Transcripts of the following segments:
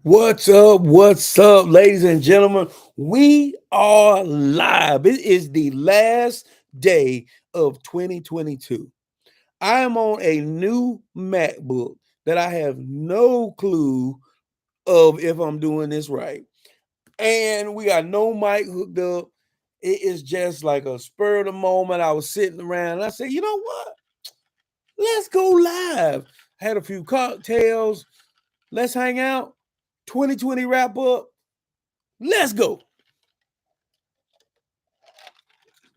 What's up? What's up, ladies and gentlemen? We are live. It is the last day of 2022. I am on a new MacBook that I have no clue of if I'm doing this right. And we got no mic hooked up. It is just like a spur of the moment. I was sitting around and I said, you know what? Let's go live. Had a few cocktails. Let's hang out. 2020 wrap up. Let's go.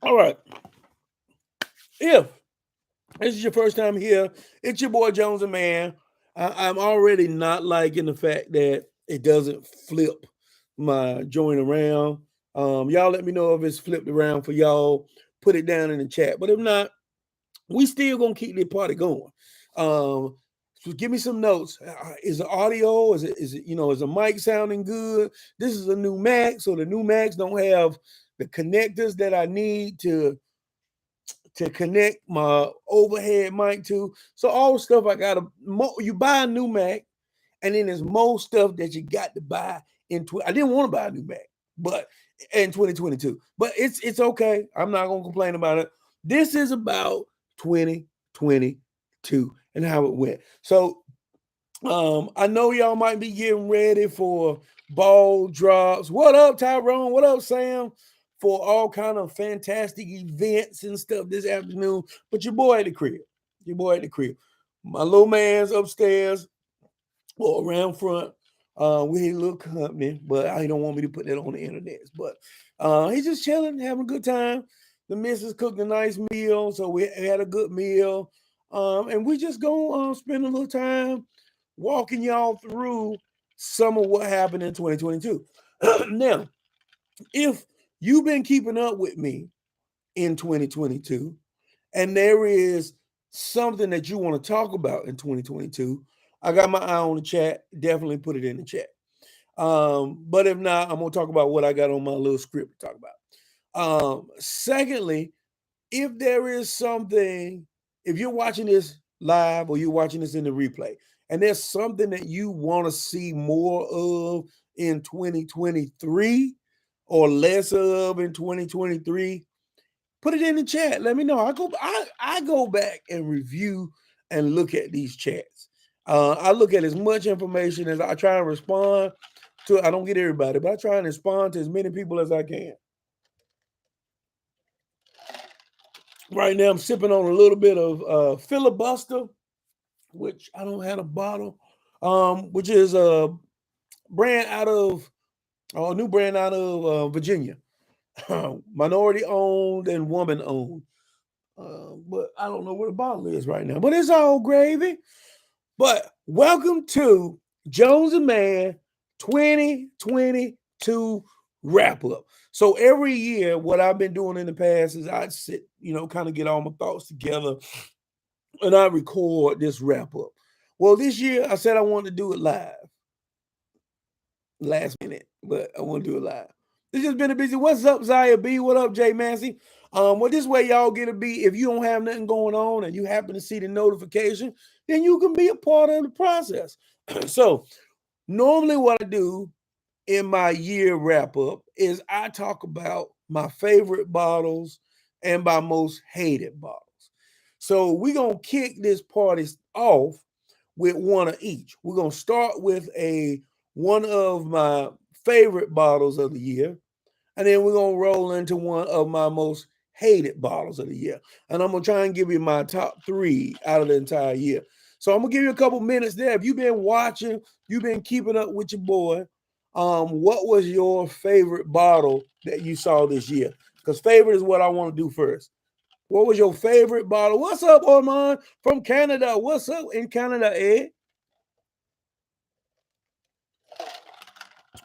All right. If this is your first time here, it's your boy Jones N Mann. I'm already not liking the fact that it doesn't flip my joint around. Y'all let me know if it's flipped around for y'all. Put it down in the chat. But if not, we still gonna keep this party going. So give me some notes. Is the audio? Is the mic sounding good? This is a new Mac, so the new Macs don't have the connectors that I need to connect my overhead mic to. So all the stuff I gotta you buy a new Mac, and then there's more stuff that you got to buy I didn't want to buy a new Mac, but in 2022. But it's okay. I'm not gonna complain about it. This is about 2022 and how it went. So I know y'all might be getting ready for ball drops. What up, Tyrone? What up, Sam? For all kind of fantastic events and stuff this afternoon. But your boy at the crib. Your boy at the crib. My little man's upstairs or around front with his little company, but he don't want me to put that on the internet. But he's just chilling, having a good time. The missus cooked a nice meal, so we had a good meal. And we just gonna spend a little time walking y'all through some of what happened in 2022. Now, if you've been keeping up with me in 2022, and there is something that you want to talk about in 2022, I got my eye on the chat. Definitely put it in the chat. But if not, I'm gonna talk about what I got on my little script to talk about. Secondly, if there is something, if you're watching this live or you're watching this in the replay, and there's something that you want to see more of in 2023 or less of in 2023, put it in the chat. Let me know. I go back and review and look at these chats. I look at as much information as I try and respond to. I don't get everybody, but I try and respond to as many people as I can. Right now, I'm sipping on a little bit of filibuster, which I don't have a bottle, which is a brand out of a new brand out of Virginia, minority owned and woman owned. But I don't know where the bottle is right now. But it's all gravy. But welcome to Jones N Mann 2022 wrap up. So every year, what I've been doing in the past is I'd sit, kind of get all my thoughts together and I record this wrap up. Well, this year I said I wanted to do it live. Last minute, but I want to do it live. This has been a busy. What's up, Zaya B? What up, Jay Massey? Well, this way y'all get to be, if you don't have nothing going on and you happen to see the notification, then you can be a part of the process. So normally what I do in my year wrap up is I talk about my favorite bottles and my most hated bottles. So we're going to kick this party off with one of each. We're going to start with one of my favorite bottles of the year, and then we're going to roll into one of my most hated bottles of the year. And I'm going to try and give you my top 3 out of the entire year. So I'm going to give you a couple minutes there. If you've been watching, you've been keeping up with your boy, what was your favorite bottle that you saw this year? Because favorite is what I want to do first. What was your favorite bottle? What's up, Armand from Canada? What's up in Canada, Ed?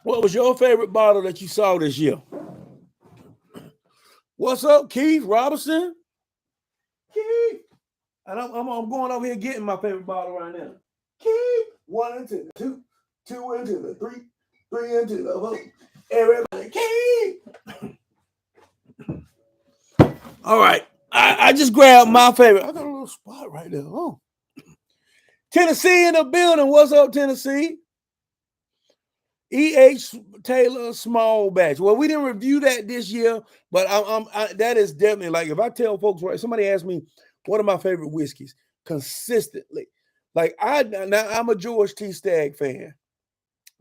What was your favorite bottle that you saw this year? What's up, Keith Robinson? Keith. And I'm going over here getting my favorite bottle right now. Keith. 1 and 2, 2, 2 and 2, 3, 3 and 2. 4. Everybody, Keith. All right. I just grabbed my favorite. I got a little spot right there. Oh. Tennessee in the building. What's up, Tennessee? E.H. Taylor small batch. Well, we didn't review that this year, but that is definitely like if I tell folks, right, somebody asks me what are my favorite whiskeys consistently. Like now I'm a George T. Stagg fan.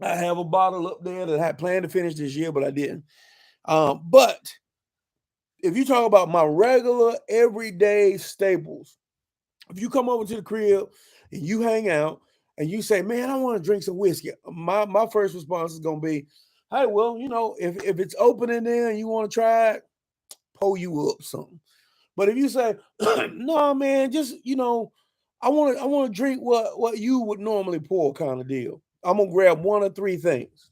I have a bottle up there that I had planned to finish this year, but I didn't. But if you talk about my regular everyday staples, if you come over to the crib and you hang out and you say, "Man, I want to drink some whiskey," my first response is gonna be, "Hey, well, if it's open in there and you want to try it, pull you up something." But if you say, "No, man, just I want to drink what you would normally pour," kind of deal, I'm gonna grab one of three things.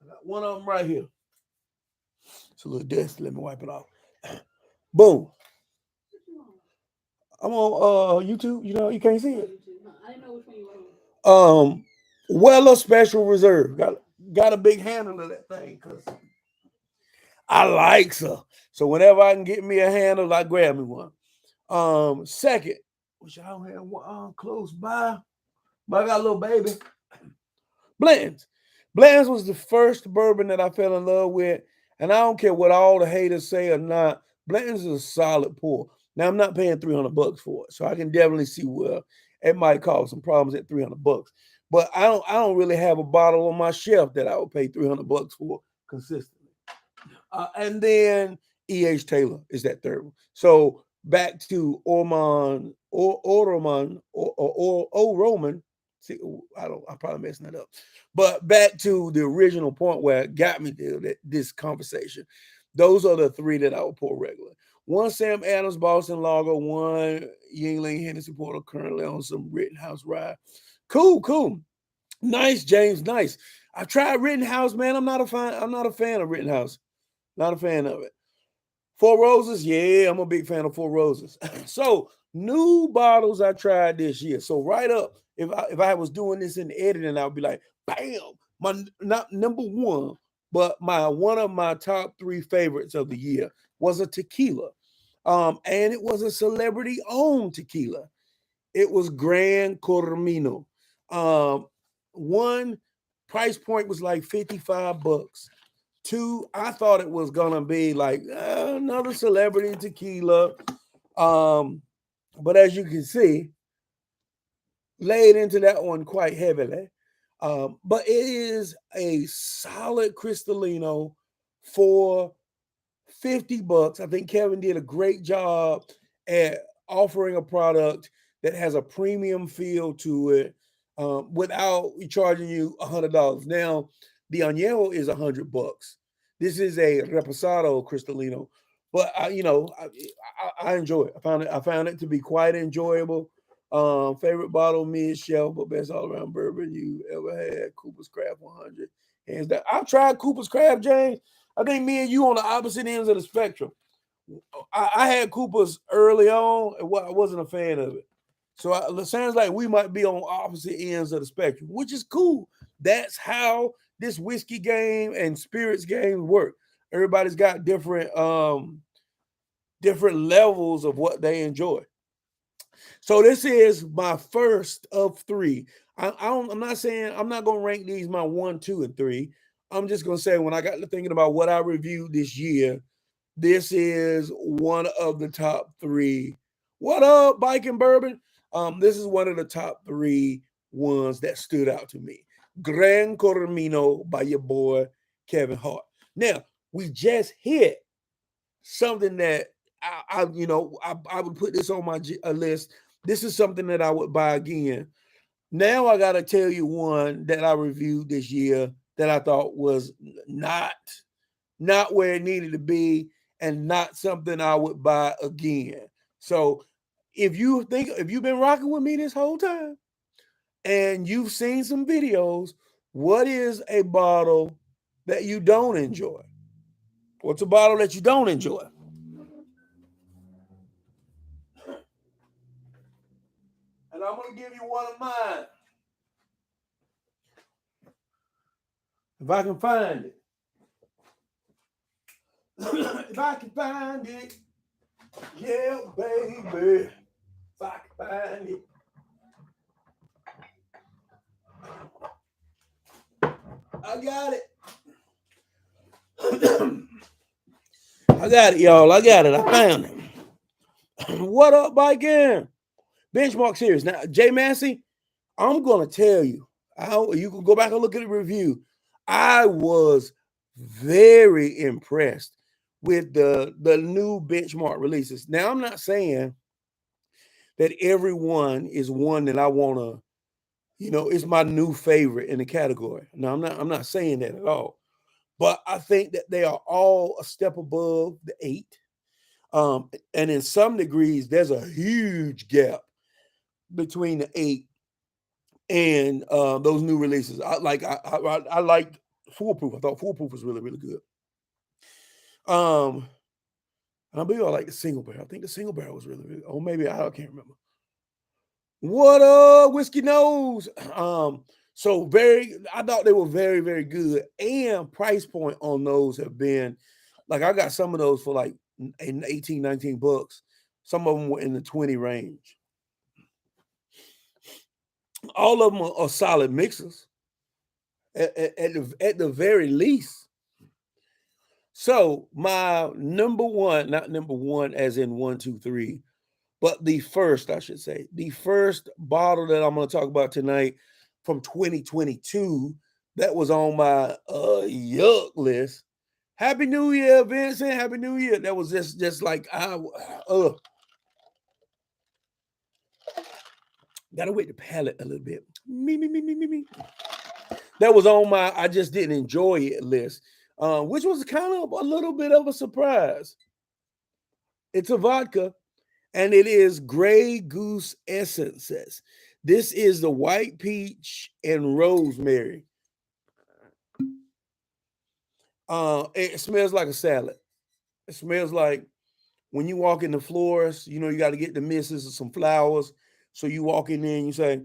I got one of them right here. It's a little dusty. Let me wipe it off. Boom. I'm on YouTube. You can't see it. I didn't know which one you were on. Weller Special Reserve. Got a big handle of that thing because I like her. So whenever I can get me a handle, I grab me one. Second, which I don't have one close by, but I got a little baby. Blanton's. Blanton's was the first bourbon that I fell in love with, and I don't care what all the haters say or not. Blanton's is a solid pour. Now I'm not paying $300 for it, so I can definitely see where it might cause some problems at $300. But I don't really have a bottle on my shelf that I would pay $300 for consistently. And then E.H. Taylor is that third one. So back to Orman or Roman or Roman. See, I'm probably messing that up. But back to the original point where it got me to this conversation. Those are the three that I would pour regular. One Sam Adams Boston Lager, one Yingling Hennessy Porter currently on some Rittenhouse rye. Cool. Nice, James. Nice. I tried Rittenhouse, man. I'm not a fan of Rittenhouse. Not a fan of it. Four Roses, yeah, I'm a big fan of Four Roses. So new bottles I tried this year. So right up, if I was doing this in editing, I would be like, bam, my not number one, but one of my top three favorites of the year was a tequila. And it was a celebrity owned tequila. It was Gran Cormino. One price point was like $55. Two, I thought it was gonna be like another celebrity tequila. But as you can see, laid into that one quite heavily. But it is a solid Cristalino for $50. I think Kevin did a great job at offering a product that has a premium feel to it without charging you $100. Now, the Añejo is $100. This is a Reposado Cristalino, but I enjoy it. I found it to be quite enjoyable. Favorite bottle, mid shelf, but best all around bourbon you ever had. Cooper's Craft 100, hands down. I've tried Cooper's Craft, James. I think me and you on the opposite ends of the spectrum. I had Cooper's early on, and I wasn't a fan of it. So it sounds like we might be on opposite ends of the spectrum, which is cool. That's how this whiskey game and spirits game work. Everybody's got different levels of what they enjoy. So this is my first of three. I'm not saying I'm not gonna rank these my one, two, and three. I'm just gonna say when I got to thinking about what I reviewed this year, this is one of the top three. What up, Bike and Bourbon? This is one of the top three ones that stood out to me. Gran Cormino by your boy Kevin Hart. Now we just hit something that I would put this on my list. This is something that I would buy again. Now I got to tell you one that I reviewed this year that I thought was not where it needed to be and not something I would buy again. So if you've been rocking with me this whole time and you've seen some videos, what is a bottle that you don't enjoy? What's a bottle that you don't enjoy? And I'm going to give you one of mine. If I can find it. If I can find it. Yeah, baby. If I can find it. I got it. I got it, y'all. I got it. I found it. What up, Biking? Benchmark series. Now, Jay Massey, I'm gonna tell you. You can go back and look at the review. I was very impressed with the new benchmark releases. Now, I'm not saying that everyone is one that I want to, it's my new favorite in the category. No, I'm not saying that at all. But I think that they are all a step above the 8. And in some degrees, there's a huge gap between the 8 and those new releases. I like Foolproof. I thought Foolproof was really, really good. And I believe I like the Single Barrel. I think the Single Barrel was really, really, or maybe I can't remember. What up, Whiskey Nose? So I thought they were very, very good. And price point on those have been, like, I got some of those for like 18, 19 bucks. Some of them were in the 20 range. All of them are solid mixers at the very least. So my number one, not number one as in 1, 2, 3, but the first bottle that I'm going to talk about tonight from 2022 that was on my yuck list. Happy New Year, Vincent. Happy New Year. That was just like gotta wait the palate a little bit. Me. That was on my I just didn't enjoy it list, which was kind of a little bit of a surprise. It's a vodka, and it is Grey Goose Essences. This is the white peach and rosemary. It smells like a salad. It smells like when you walk in the florist, you got to get the misses of some flowers. So you walk in there and you say,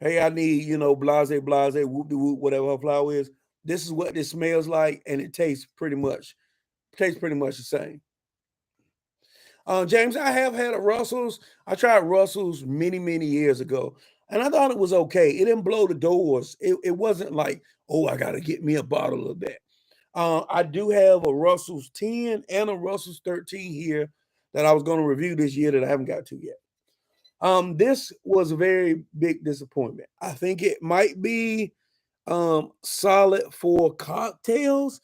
hey, I need, blase, whoop de whoop, whatever her flower is. This is what this smells like, and it tastes pretty much the same. James, I have had a Russell's. I tried Russell's many, many years ago, and I thought it was okay. It didn't blow the doors. It wasn't like, oh, I got to get me a bottle of that. I do have a Russell's 10 and a Russell's 13 here that I was going to review this year that I haven't got to yet. This was a very big disappointment. I think it might be solid for cocktails,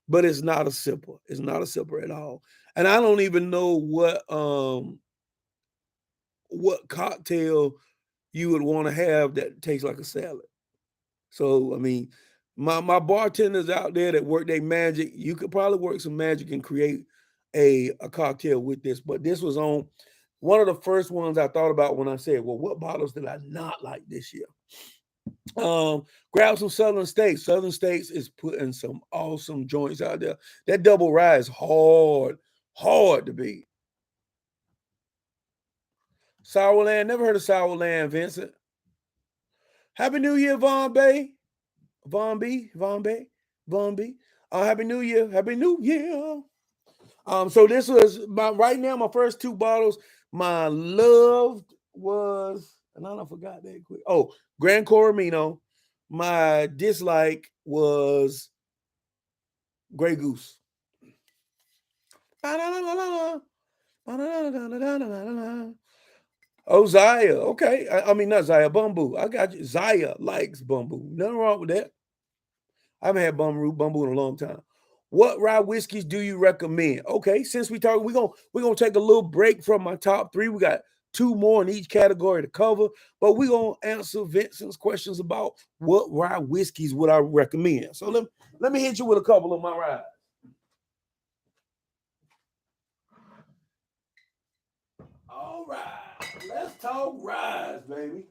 but it's not a sipper. It's not a sipper at all. And I don't even know what cocktail you would want to have that tastes like a salad. So I mean, my bartenders out there that work their magic, you could probably work some magic and create a cocktail with this. But this was on one of the first ones I thought about when I said, well, what bottles did I not like this year? Grab some Southern States. Southern States is putting some awesome joints out there. That double rye is hard to beat. Sourland, never heard of Sourland, Vincent. Happy New Year, Von B. Happy New Year. Happy New Year. So this was right now my first 2 bottles. My loved was, and I forgot that quick. Oh, Gran Coromino. My dislike was Grey Goose. Oh, Zaya. Okay. I mean, not Zaya, Bumbu. I got you. Zaya likes Bumbu. Nothing wrong with that. I haven't had Bumbu in a long time. What rye whiskeys do you recommend? Okay, since we're gonna take a little break from my top 3. We got 2 more in each category to cover, but we're gonna answer Vincent's questions about what rye whiskeys would I recommend. So let me hit you with a couple of my ryes. All right, let's talk ryes, baby.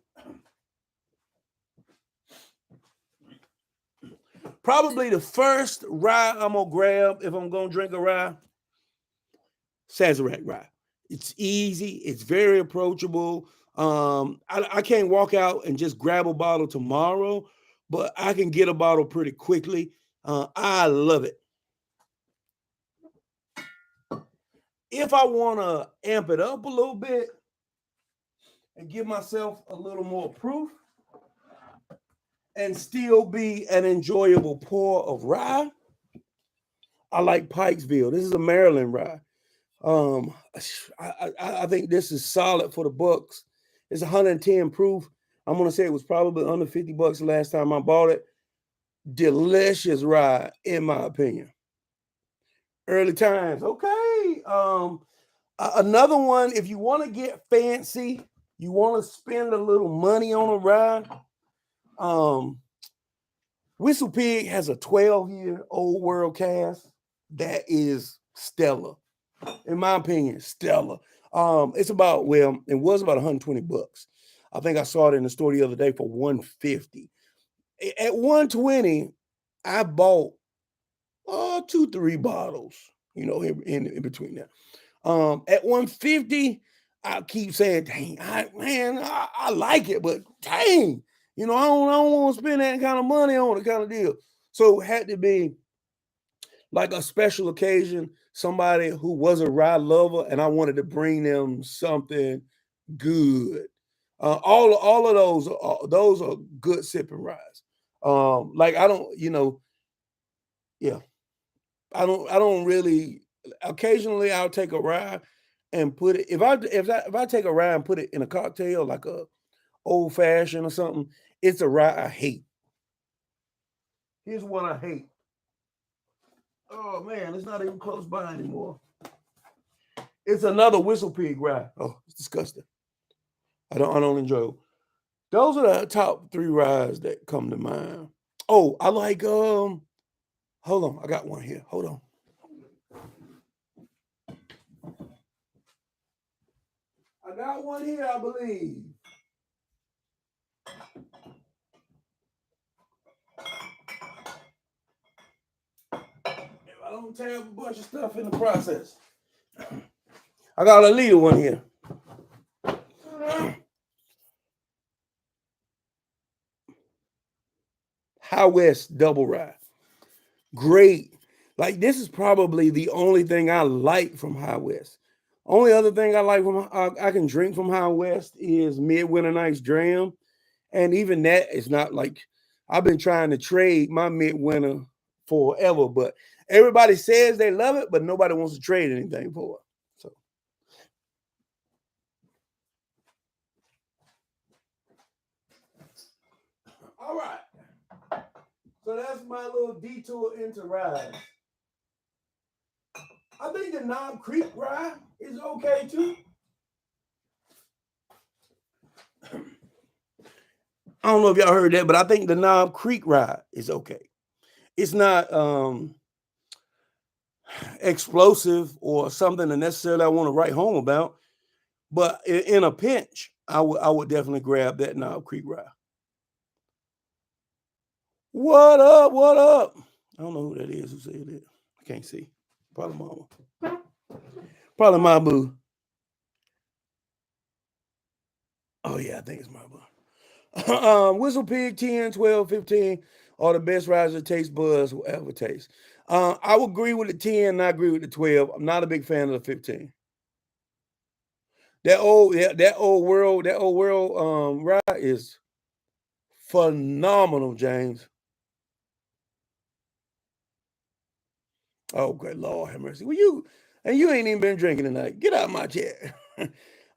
Probably the first rye I'm gonna grab if I'm gonna drink a rye, Sazerac rye. It's easy. It's very approachable. I can't walk out and just grab a bottle tomorrow, but I can get a bottle pretty quickly. I love it. If I want to amp it up a little bit and give myself a little more proof, and still be an enjoyable pour of rye, I like Pikesville. This is a Maryland rye. Um, I think this is solid for the Bucks. It's 110 proof. I'm gonna say it was probably under $50 the last time I bought it. Delicious rye, in my opinion. Early times, okay. Another one, if you want to get fancy, you want to spend a little money on a rye. Whistle Pig has a 12-year old world cask that is stellar. In my opinion, stellar. It's about, well, it was about $120. I think I saw it in the store the other day for $150. At $120, I bought 2-3 bottles, in between that. At $150, I keep saying, dang, I like it, but dang, I don't want to spend that kind of money on it kind of deal. So it had to be like a special occasion, somebody who was a rye lover, and I wanted to bring them something good. All of those are good sipping ryes. Like I don't, yeah, I don't really. Occasionally, I'll take a rye and put it. If I take a rye and put it in a cocktail, like a old fashioned or something, it's a rye I hate. Here's one I hate. Oh man, it's not even close by anymore. It's another Whistle Pig rye. Oh, it's disgusting. I don't enjoy it. Those are the top 3 ryes that come to mind. Oh, I like hold on, I got one here. Hold on. I got one here, I believe. If I don't tear up a bunch of stuff in the process. I got a little one here. High West double rye. Great. Like, this is probably the only thing I like from High West. Only other thing I like from I can drink from High West is Midwinter Night's Dram. And even that is not like, I've been trying to trade my Midwinter forever, but everybody says they love it, but nobody wants to trade anything for it. So all right. So that's my little detour into rye. I think the Knob Creek rye is okay too. I don't know if y'all heard that, but I think the Knob Creek rye is okay. It's not explosive or something that necessarily I want to write home about, but in a pinch, I would definitely grab that Knob Creek rye. What up? What up? I don't know who that is. Who said that? I can't see. Probably mama. Probably my boo. Oh yeah, I think it's my boo. Whistle Pig 10, 12, 15 are the best ryes that taste buzz will ever taste. I would agree with the 10, and I agree with the 12. I'm not a big fan of the 15. That old world rye is phenomenal, James. Oh, good Lord have mercy. Well, you ain't even been drinking tonight. Get out of my chair.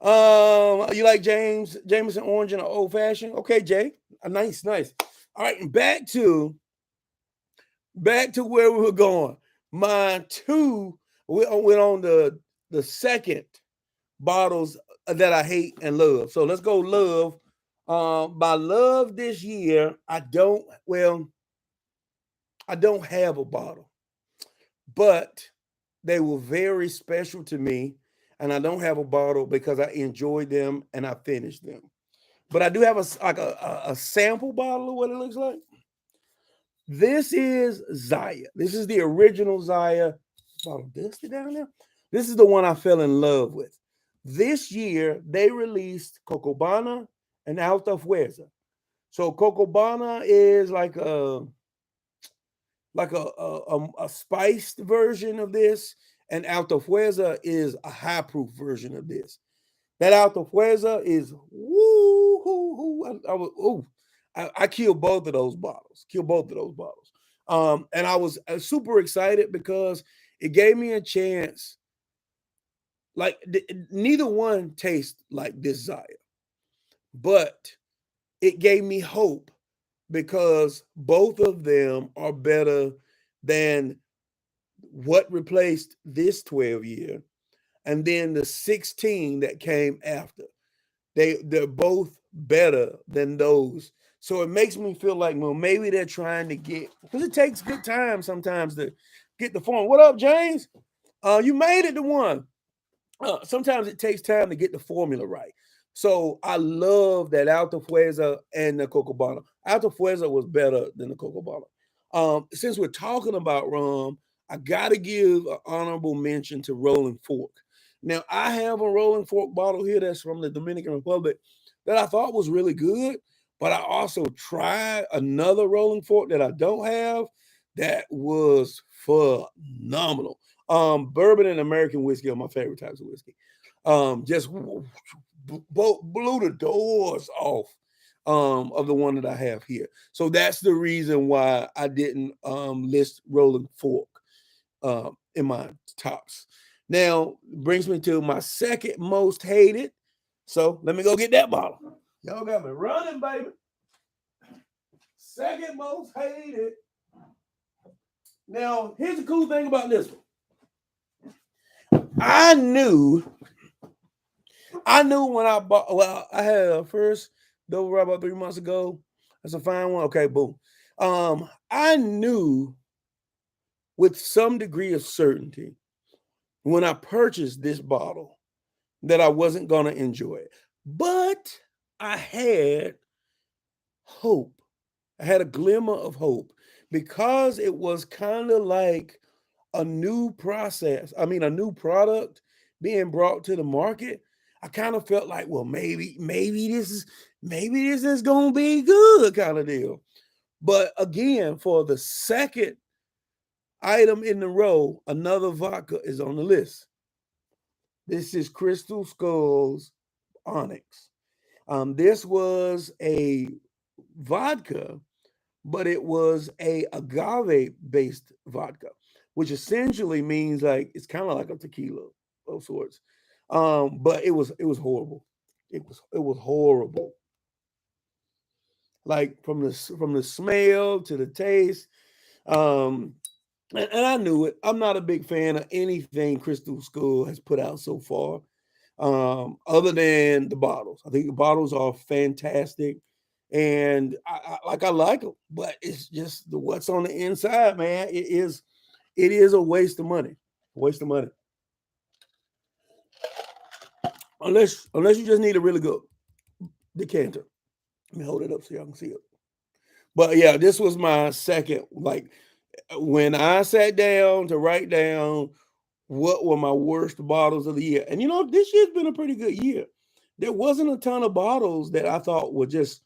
You like Jameson Orange and an old fashioned? Okay, Jay. Nice. All right, and back to where we were going. My 2 went on the second bottles that I hate and love. So let's go love. By love this year, I don't have a bottle, but they were very special to me, and I don't have a bottle because I enjoyed them and I finished them. But I do have a sample bottle of what it looks like. This is Zaya. This is the original Zaya. Bottle dusty down there. This is the one I fell in love with. This year they released Cocobana and Alta Fuerza. So Cocobana is like a spiced version of this, and Alta Fuerza is a high proof version of this. That Alta Fuerza is woo hoo hoo. I killed both of those bottles. And I was super excited because it gave me a chance. Like neither one tastes like this Zaya, but it gave me hope because both of them are better than what replaced this 12 year and then the 16 that came after. They're both better than those. So it makes me feel like, well, maybe they're trying to get, because it takes good time sometimes to get the form. What up, James? You made it to one. Sometimes it takes time to get the formula right. So I love that Alta Fueza and the Cocobana. Alta Fueza was better than the Cocobana. Since we're talking about rum, I got to give an honorable mention to Rolling Fork. Now, I have a Rolling Fork bottle here that's from the Dominican Republic that I thought was really good, but I also tried another Rolling Fork that I don't have that was phenomenal. Bourbon and American whiskey are my favorite types of whiskey. Just blew the doors off of the one that I have here. So that's the reason why I didn't list Rolling Fork in my tops. Now brings me to my second most hated. So let me go get that bottle. Y'all got me running, baby. Second most hated. Now, here's the cool thing about this one. I knew when I bought, well, I had a first double rye about 3 months ago. That's a fine one. Okay, boom. I knew with some degree of certainty when I purchased this bottle that I wasn't going to enjoy it. But I had hope. I had a glimmer of hope because it was kind of like a new process. I mean, a new product being brought to the market. I kind of felt like, well, maybe this is gonna be good kind of deal. But again, for the second item in the row, another vodka is on the list. This is Crystal Skull's Onyx. This was a vodka, but it was a agave-based vodka, which essentially means like it's kind of like a tequila of sorts. But it was horrible. It was horrible. Like from the smell to the taste. And I knew it. I'm not a big fan of anything Crystal Skull has put out so far, other than the bottles. I think the bottles are fantastic, and I like them, but it's just the what's on the inside, man. It is a waste of money. Waste of money. Unless you just need a really good decanter. Let me hold it up so y'all can see it. But yeah, this was my second. Like when I sat down to write down what were my worst bottles of the year, and this year's been a pretty good year. There wasn't a ton of bottles that I thought were just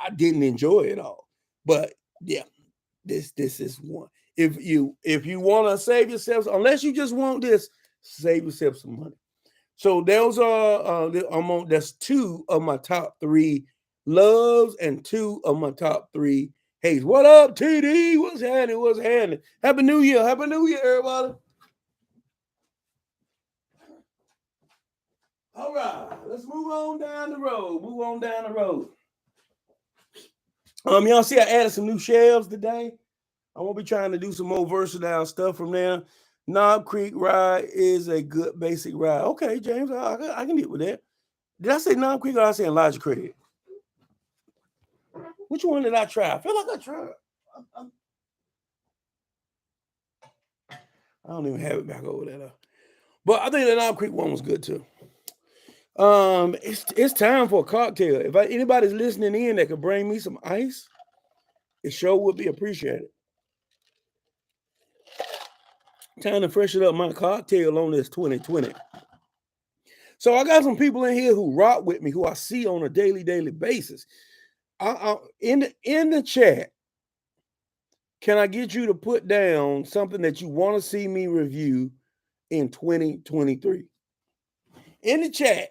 I didn't enjoy it all. But yeah, this is one. If you want to save yourself, unless you just want this, save yourself some money. So those are that's two of my top three loves and two of my top three hates. What up, TD? What's happening? What's happening? Happy New Year! Happy New Year, everybody! All right, let's move on down the road. Y'all see I added some new shelves today. I won't be trying to do some more versatile stuff from there. Knob Creek rye is a good basic rye. Okay, James, I can deal with that. Did I say Knob Creek or did I say Elijah Craig? Which one did I try? I feel like I tried. I don't even have it back over there. But I think the Knob Creek one was good too. It's time for a cocktail. If anybody's listening in that could bring me some ice, it sure would be appreciated. Time to freshen up my cocktail on this 2020. So I got some people in here who rock with me, who I see on a daily basis. In the chat, can I get you to put down something that you want to see me review in 2023? In the chat,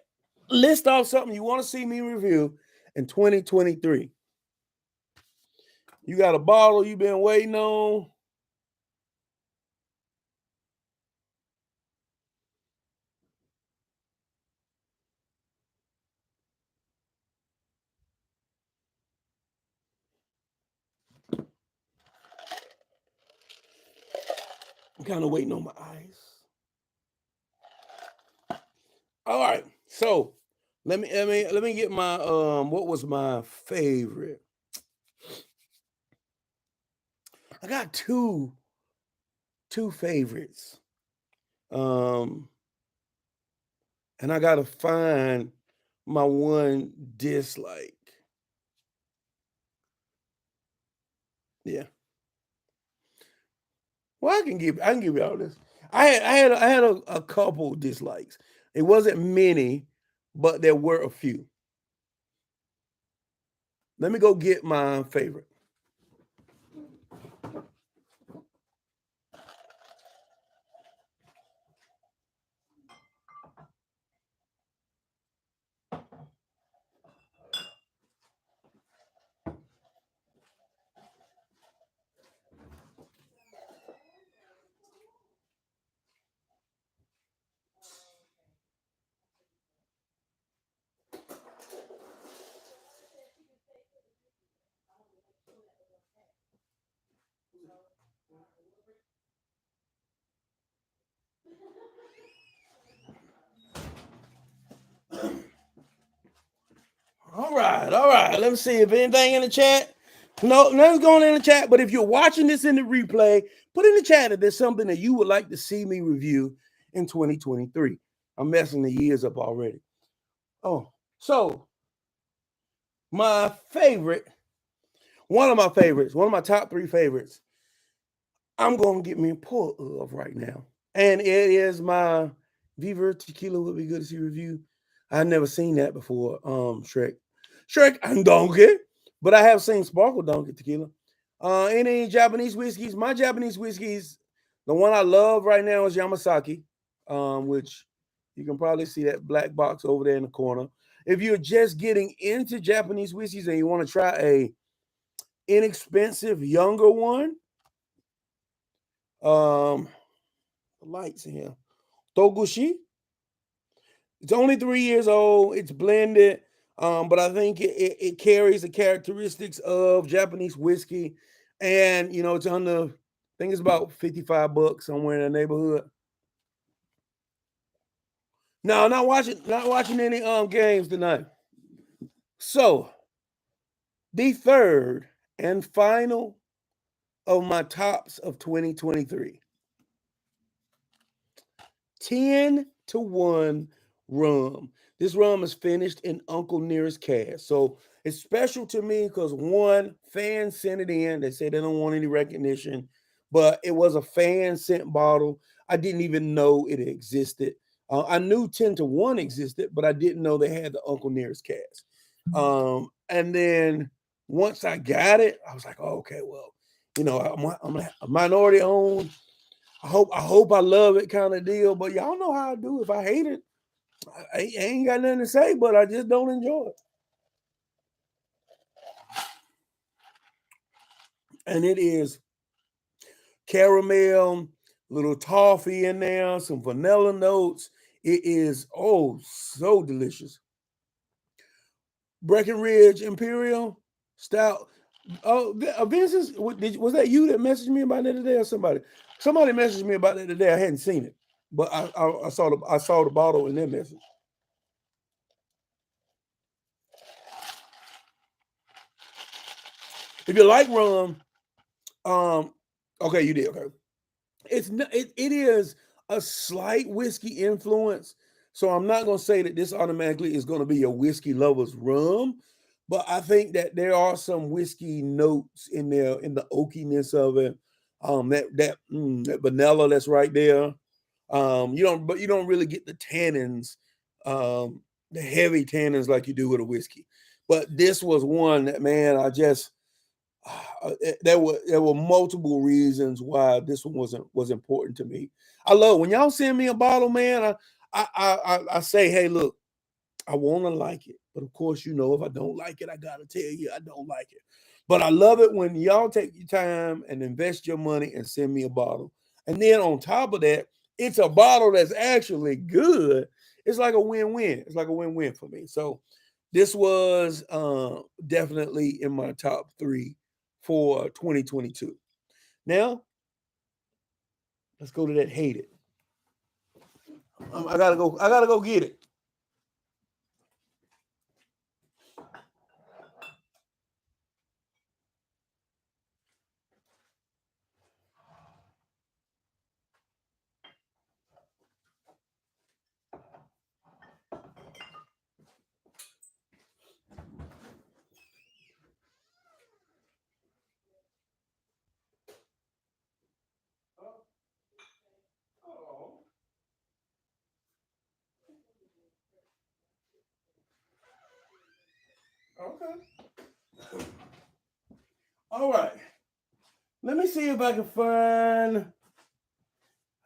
list off something you want to see me review in 2023. You got a bottle you've been waiting on. I'm kind of waiting on my eyes. All right, so let me get my what was my favorite? I got two favorites. And I gotta find my one dislike. Yeah. Well, I can give you all this. I had a couple dislikes. It wasn't many, but there were a few. Let me go get my favorite. All right. Let me see if anything in the chat. No, nothing's going in the chat. But if you're watching this in the replay, put in the chat if there's something that you would like to see me review in 2023. I'm messing the years up already. Oh, so my favorite, one of my top 3 favorites, I'm going to get me a pull of right now. And it is my Viva Tequila Would Be Good to See review. I've never seen that before. Shrek and Donkey, but I have seen Sparkle Donkey Tequila. Any Japanese whiskeys? My Japanese whiskeys, the one I love right now is Yamasaki, which you can probably see that black box over there in the corner. If you're just getting into Japanese whiskeys and you want to try a inexpensive younger one, the lights in here. Togushi. It's only 3 years old. It's blended, but I think it carries the characteristics of Japanese whiskey. And it's I think it's about $55 somewhere in the neighborhood. No, not watching any games tonight. So the third and final of my tops of 2023. 10-1 rum. This rum is finished in Uncle Nearest cask. So it's special to me because one, fans sent it in. They said they don't want any recognition, but it was a fan sent bottle. I didn't even know it existed. I knew 10-1 existed, but I didn't know they had the Uncle Nearest cask. And then once I got it, I was like, oh, okay, well, I'm a minority owned. I hope I love it kind of deal, but y'all know how I do. If I hate it, I ain't got nothing to say, but I just don't enjoy it. And it is caramel, little toffee in there, some vanilla notes. It is so delicious. Breckenridge Imperial Stout. Oh, Vincent, was that you that messaged me about that today, or somebody? Somebody messaged me about that today. I hadn't seen it, but I saw the bottle in their message. If you like rum, okay, you did okay. It is a slight whiskey influence, so I'm not gonna say that this automatically is gonna be your whiskey lover's rum, but I think that there are some whiskey notes in there in the oakiness of it. That vanilla that's right there. You don't really get the tannins, the heavy tannins like you do with a whiskey. But this was one that, man, I just there were multiple reasons why this one was important to me. I love when y'all send me a bottle, man. I say, hey, look, I want to like it, but of course, if I don't like it, I gotta tell you I don't like it. But I love it when y'all take your time and invest your money and send me a bottle. And then on top of that, it's a bottle that's actually good. It's like a win-win. It's like a win-win for me. So this was definitely in my top 3 for 2022. Now, let's go to that hate it. I gotta go get it. Okay. All right. Let me see if I can find.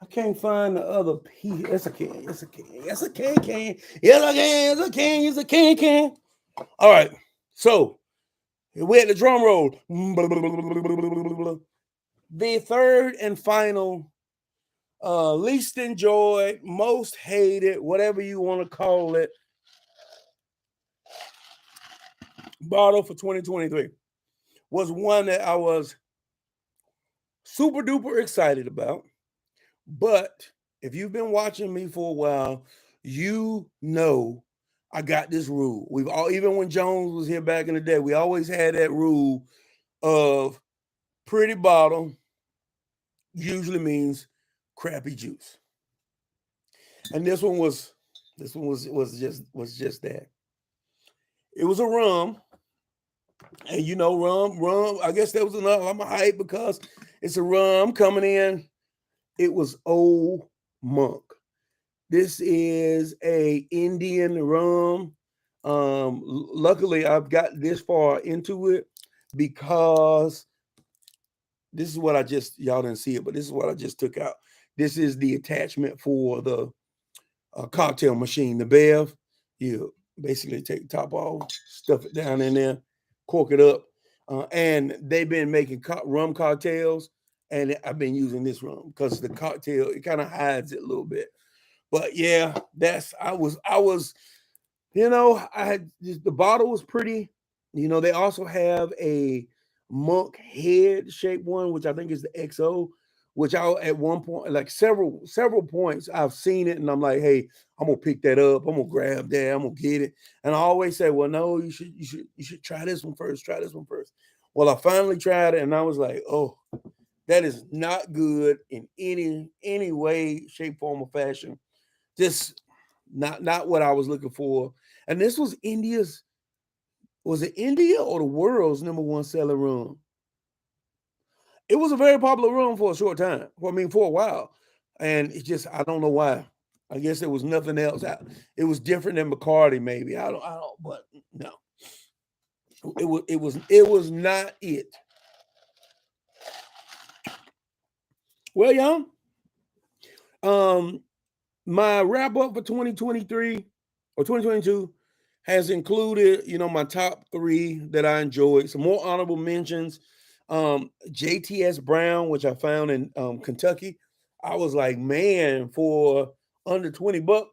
I can't find the other piece. Yes, I can. Yes, I can. Yes, I can. Yes, I can. Yes, I can. Yes, I can. All right. So we had the drum roll. The third and final, least enjoyed, most hated, whatever you want to call it, bottle for 2023 was one that I was super duper excited about. But if you've been watching me for a while, you know I got this rule. We've all, even when Jones was here back in the day, we always had that rule of pretty bottle usually means crappy juice. And this one was just that. It was a rum. And you know, rum, I guess that was enough. I'm a hype because it's a rum coming in. It was Old Monk. This is a Indian rum. Luckily, I've got this far into it because this is what y'all didn't see it, but this is what I just took out. This is the attachment for the cocktail machine, the Bev. You basically take the top off, stuff it down in there, cork it up. And they've been making rum cocktails, and I've been using this rum because the cocktail, it kind of hides it a little bit. But yeah, I was, I had the bottle was pretty. They also have a monk head shaped one, which I think is the XO, which I at one point, like several points, I've seen it and I'm like, hey, I'm gonna pick that up, I'm gonna grab that, I'm gonna get it. And I always say, well, no, you should try this one first, try this one first. Well, I finally tried it and I was like, oh, that is not good in any way, shape, form, or fashion. Just not what I was looking for. And this was was it India or the world's #1 selling rum? It was a very popular rum for a short time. Well, I mean, for a while. And it just, I don't know why. I guess there was nothing else. It was different than Bacardi, maybe. I don't, but no. It was not it. Well, y'all, my wrap up for 2023 or 2022 has included, my top 3 that I enjoyed. Some more honorable mentions. JTS Brown, which I found in Kentucky. I was like, man, for under $20.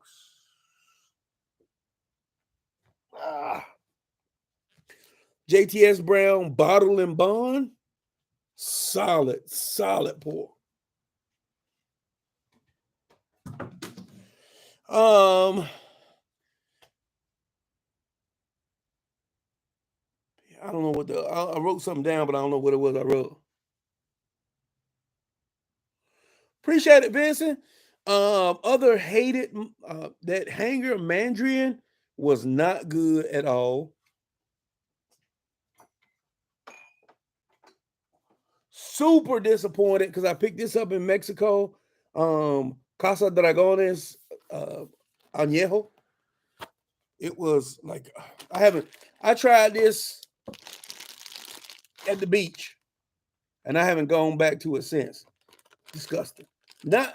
JTS Brown Bottle and Bond. Solid pour. I don't know what I wrote something down, but I don't know what it was I wrote. Appreciate it, Vincent. Other hated that hanger Mandarin was not good at all. Super disappointed because I picked this up in Mexico. Casa Dragones Añejo. It was like I tried this at the beach and I haven't gone back to it since. Disgusting. Not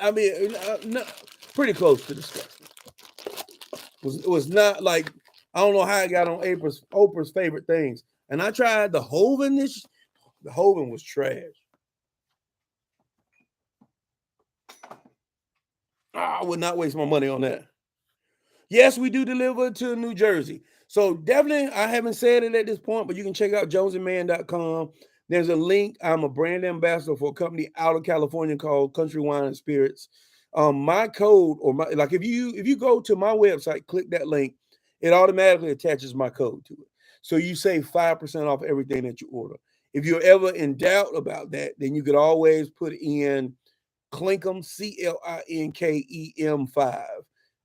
pretty close to disgusting. It was not like, I don't know how it got on Oprah's favorite things. And I tried the Hoven. The Hoven was trash. I would not waste my money on that. Yes, we do deliver to New Jersey. So definitely, I haven't said it at this point, but you can check out JonesNmann.com. There's a link. I'm a brand ambassador for a company out of California called Country Wine and Spirits. My code, or my like, if you go to my website, click that link, it automatically attaches my code to it. So you save 5% off everything that you order. If you're ever in doubt about that, then you could always put in Clinkum,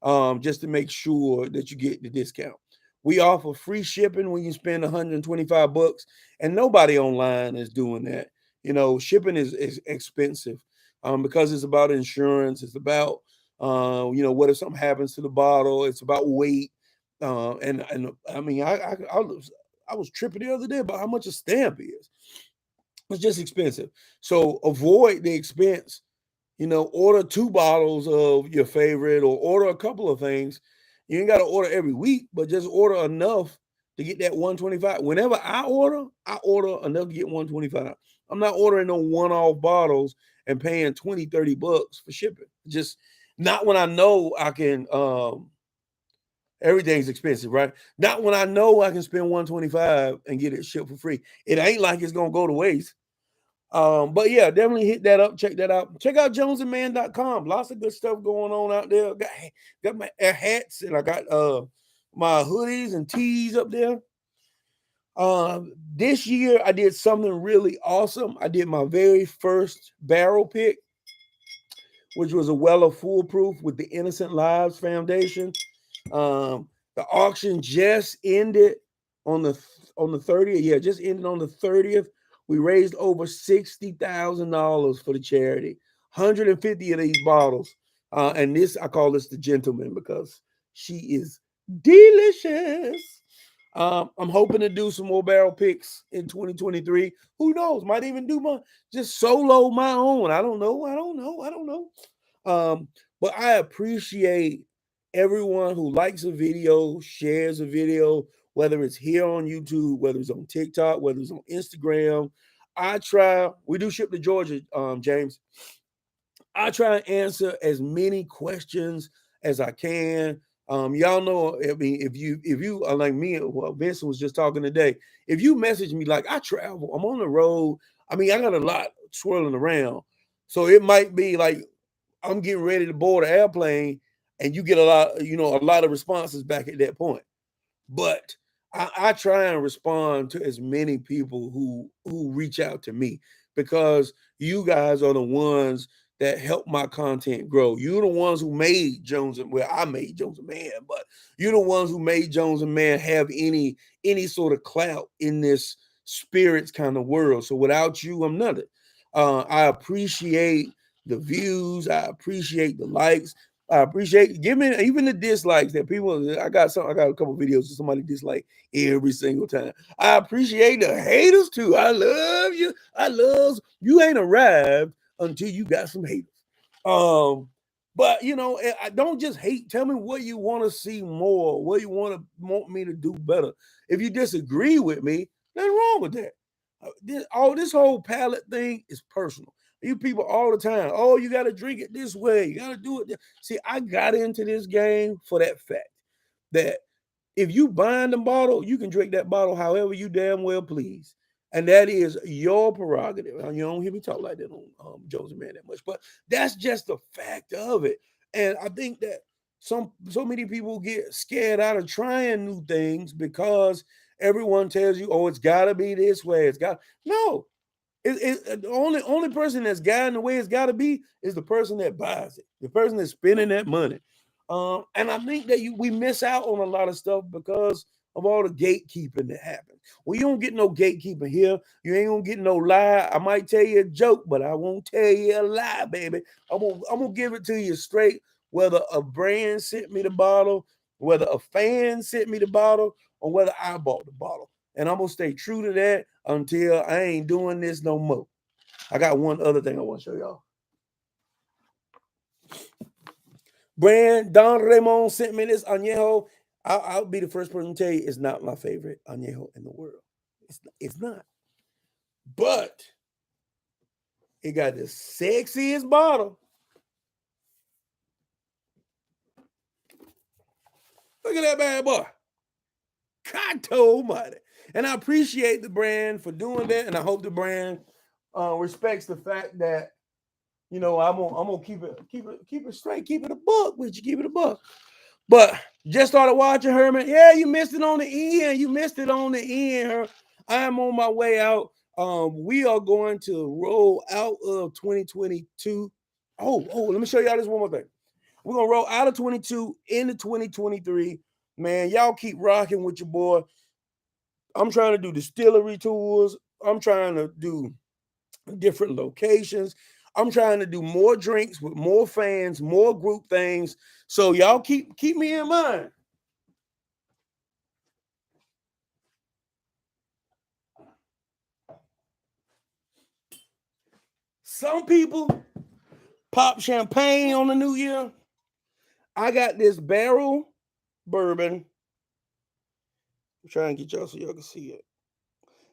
CLINKEM5, just to make sure that you get the discount. We offer free shipping when you spend $125, and nobody online is doing that. Shipping is expensive, because it's about insurance. It's about what if something happens to the bottle? It's about weight, and I mean, I was tripping the other day about how much a stamp is. It's just expensive. So avoid the expense. Order 2 bottles of your favorite, or order a couple of things. You ain't got to order every week, but just order enough to get that 125. Whenever I order enough to get 125. I'm not ordering no one-off bottles and paying 20, $30 for shipping. Just not when I know I can. Everything's expensive, right? Not when I know I can spend 125 and get it shipped for free. It ain't like it's gonna go to waste. But yeah, definitely hit that up. Check that out. Check out JonesNmann.com. Lots of good stuff going on out there. Got my hats, and I got my hoodies and tees up there. This year I did something really awesome. I did my very first barrel pick, which was a Weller Foolproof with the Innocent Lives Foundation. The auction just ended on the 30th. Yeah, just ended on the 30th. We raised over $60,000 for the charity. 150 of these bottles. And this, I call this the gentleman because she is delicious. I'm hoping to do some more barrel picks in 2023. Who knows? Might even do just solo my own. I don't know. But I appreciate everyone who likes a video, shares a video, whether it's here on YouTube, whether it's on TikTok, whether it's on Instagram. We do ship to Georgia, James. I try and answer as many questions as I can. Y'all know, I mean, if you are like me, well, Vincent was just talking today. If you message me, like, I travel, I'm on the road. I mean, I got a lot swirling around. So it might be like I'm getting ready to board an airplane, and you get a lot of responses back at that point. But I try and respond to as many people who reach out to me, because you guys are the ones that help my content grow. You're the ones who made I made Jones N Mann, but you're the ones who made Jones N Mann have any sort of clout in this spirits kind of world. So without you, I'm nothing. I appreciate the views. I appreciate the likes. I appreciate give me even the dislikes that people. I got a couple videos of somebody dislike every single time. I appreciate the haters too. I love you. You. Ain't arrived until you got some haters. But I don't just hate. Tell me what you want to see more. What you want me to do better. If you disagree with me, nothing wrong with that. This whole palate thing is personal. You people all the time, oh, you got to drink it this way. You got to do it. See, I got into this game for that fact that if you bind the bottle, you can drink that bottle however you damn well please. And that is your prerogative. You don't hear me talk like that on Jones N Mann that much, but that's just the fact of it. And I think that so many people get scared out of trying new things because everyone tells you, oh, it's got to be this way. No, the only person that's guiding the way it's got to be is the person that buys it, the person that's spending that money. And I think that we miss out on a lot of stuff because of all the gatekeeping that happens. Well, you don't get no gatekeeping here. You ain't gonna get no lie. I might tell you a joke, but I won't tell you a lie, baby. I'm gonna give it to you straight. Whether a brand sent me the bottle, whether a fan sent me the bottle, or whether I bought the bottle. And I'm gonna stay true to that until I ain't doing this no more. I got one other thing I want to show y'all. Brand Don Ramon sent me this añejo. I'll be the first person to tell you it's not my favorite añejo in the world. It's not. But it got the sexiest bottle. Look at that bad boy. Cocobana. And I appreciate the brand for doing that. And I hope the brand respects the fact that, I'm gonna keep it straight, keep it a buck with you, keep it a buck. But just started watching Herman. Yeah, you missed it on the end. You missed it on the end. I am on my way out. We are going to roll out of 2022. Oh, let me show y'all this one more thing. We're gonna roll out of 22 into 2023. Man, y'all keep rocking with your boy. I'm trying to do distillery tours. I'm trying to do different locations. I'm trying to do more drinks with more fans, more group things. So y'all keep me in mind. Some people pop champagne on the new year. I got this barrel bourbon. I'm trying to get y'all so y'all can see it.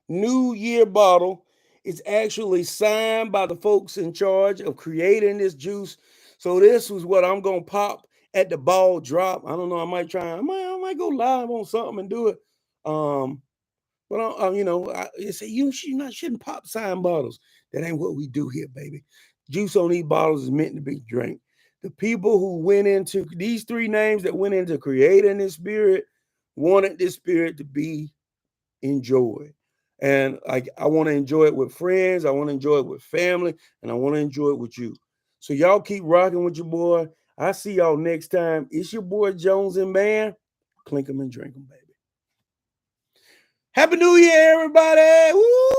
New Year bottle. It's actually signed by the folks in charge of creating this juice. So this was what I'm gonna pop at the ball drop. I don't know. I might go live on something and do it. But I say you shouldn't pop sign bottles. That ain't what we do here, baby. Juice on these bottles is meant to be drank. The people who went into these three names that went into creating this spirit wanted this spirit to be enjoyed. And I want to enjoy it with friends. I want to enjoy it with family. And I want to enjoy it with you. So y'all keep rocking with your boy. I see y'all next time. It's your boy Jones N Mann. Clink 'em and drink 'em, baby. Happy New Year, everybody. Woo!